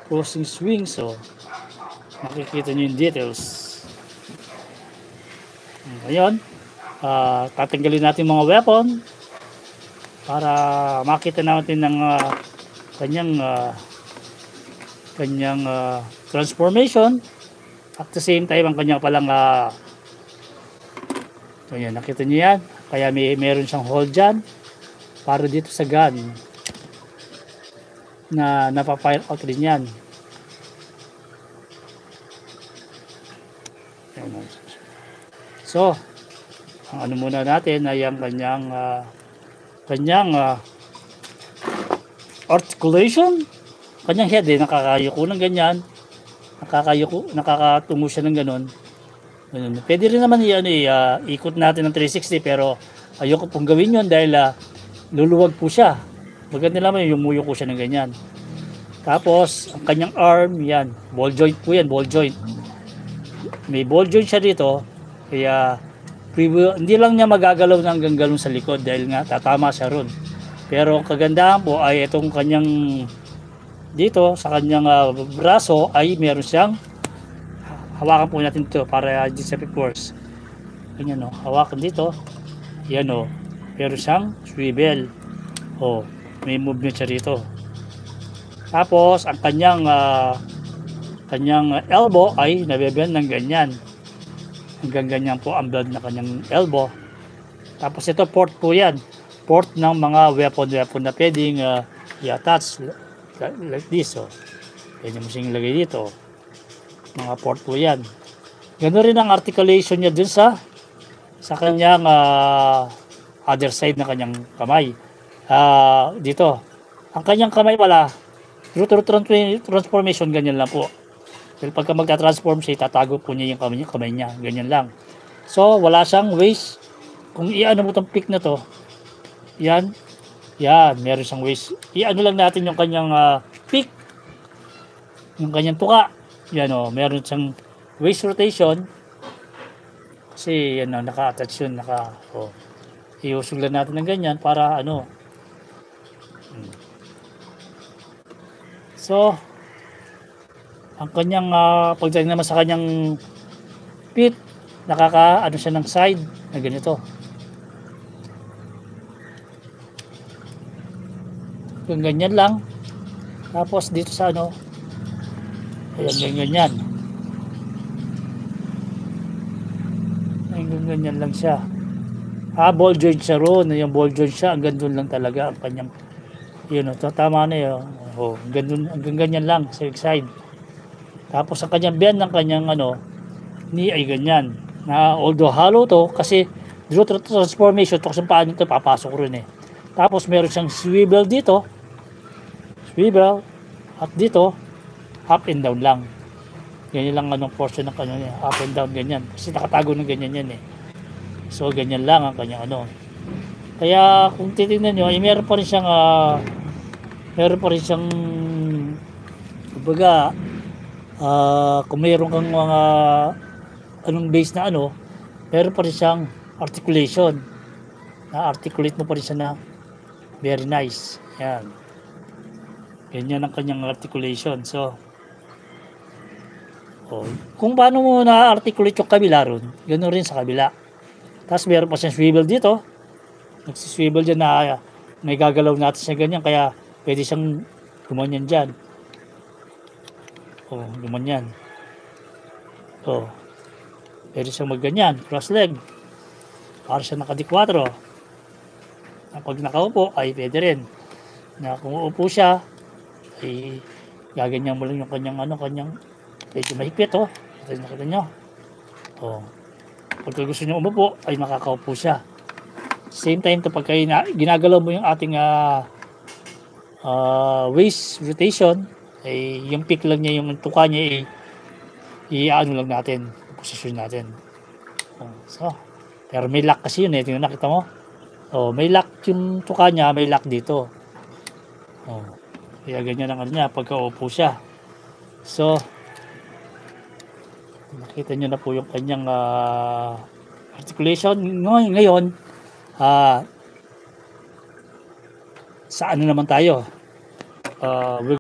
crossing swing. So, makikita nyo yung details. Ngayon, tatanggalin natin mga weapon para makita natin ng kanyang transformation. At the same time, ang kanyang palang so yan, nakita nyo yan. Kaya meron siyang hole dyan para dito sa gun na napapire out rin yan. So, ang ano muna natin ay ang kanyang articulation. Kanyang head nakakayuko ng ganyan. Nakakatungo siya ng ganon. Pwede rin naman ikot natin ng 360 pero ayoko pong gawin yun dahil luluwag po siya. Maganda naman yumuyo ko siya ng ganyan. Tapos, ang kanyang arm, yan. Ball joint po yan, ball joint. May ball joint siya dito. Kaya, hindi lang niya magagalaw ng hanggang galong sa likod dahil nga tatama siya ron. Pero, kagandahan po ay itong kanyang dito, sa kanyang braso ay meron siyang hawakan po natin ito para sa force. Ganyan hawakan dito. Yan meron siyang swivel. May movement siya rito. Tapos ang kanyang elbow ay nabebend ng ganyan. Hanggang ganyan po ang blood na kanyang elbow. Tapos ito port po yan. Port ng mga weapon na pwedeng i-attach like this. Pwede mo siyang ilagay dito. Mga port po yan. Ganoon rin ang articulation niya dun sa kanyang other side na kanyang kamay. Dito. Ang kanyang kamay pala, through transformation, ganyan lang po. Dahil pagka magta-transform siya, itatago po niya yung kamay niya. Ganyan lang. So, wala siyang waist. Kung i-ano mo itong pick na to, yan, meron siyang waist. I-ano lang natin yung kanyang pick, yung kanyang tuka. Yan meron siyang waist rotation. Kasi yan naka-attach yun. Iusog lang natin ng ganyan para So, ang kanyang pagdating naman sa kanyang feet, siya ng side na ganito. Yung ganyan lang. Tapos dito sa ayan, ganyan. Ayun, ganyan lang siya. Ball joint siya roon. Yung ball joint siya, hanggang doon lang talaga ang kanyang, tama na yun. Hanggang ganyan lang sa side. Tapos ang kanyang bend ng kanyang knee ay ganyan. Although hollow to, kasi through transformation, ito kasi paano ito, papasok rin Tapos meron siyang swivel dito. Swivel. At dito, up and down lang. Ganyan lang portion ng kanya up and down, ganyan. Kasi nakatago ng ganyan yan So, ganyan lang ang kanyang Kaya, kung titignan nyo, meron pa rin siyang kumbaga, kung mayroon kang mga base na meron pa rin siyang articulation. Na-articulate mo pa rin siya na very nice. Yan. Ganyan ang kanyang articulation. So, kung paano mo na-articulate yung kabila ron, ganoon rin sa kabila. Tapos meron pa siyang swivel dito. Nagsiswivel dyan na may gagalaw natin siya ganyan. Kaya pwede siyang gumanyan dyan. Gumanyan. Pwede siyang magganyan. Cross leg. Para siya nakadikwatro. Pag nakaupo ay pwede rin. Na kung uupo siya, ay gaganyan mo lang yung kanyang medyo mahigpit nakita nyo. Pagka gusto nyo umupo ay makakaupo siya. Same time to pagka ginagalaw mo yung ating waist rotation, ay yung pick lang niya, yung tuka niya i-ano lang natin, posisyon natin. Pero may lock kasi yun tingnan, nakita mo? May lock yung tuka niya, may lock dito. Kaya ganyan ang niya pagka upo siya. So, nakita nyo na po yung kanyang articulation. Ngayon, sa naman tayo?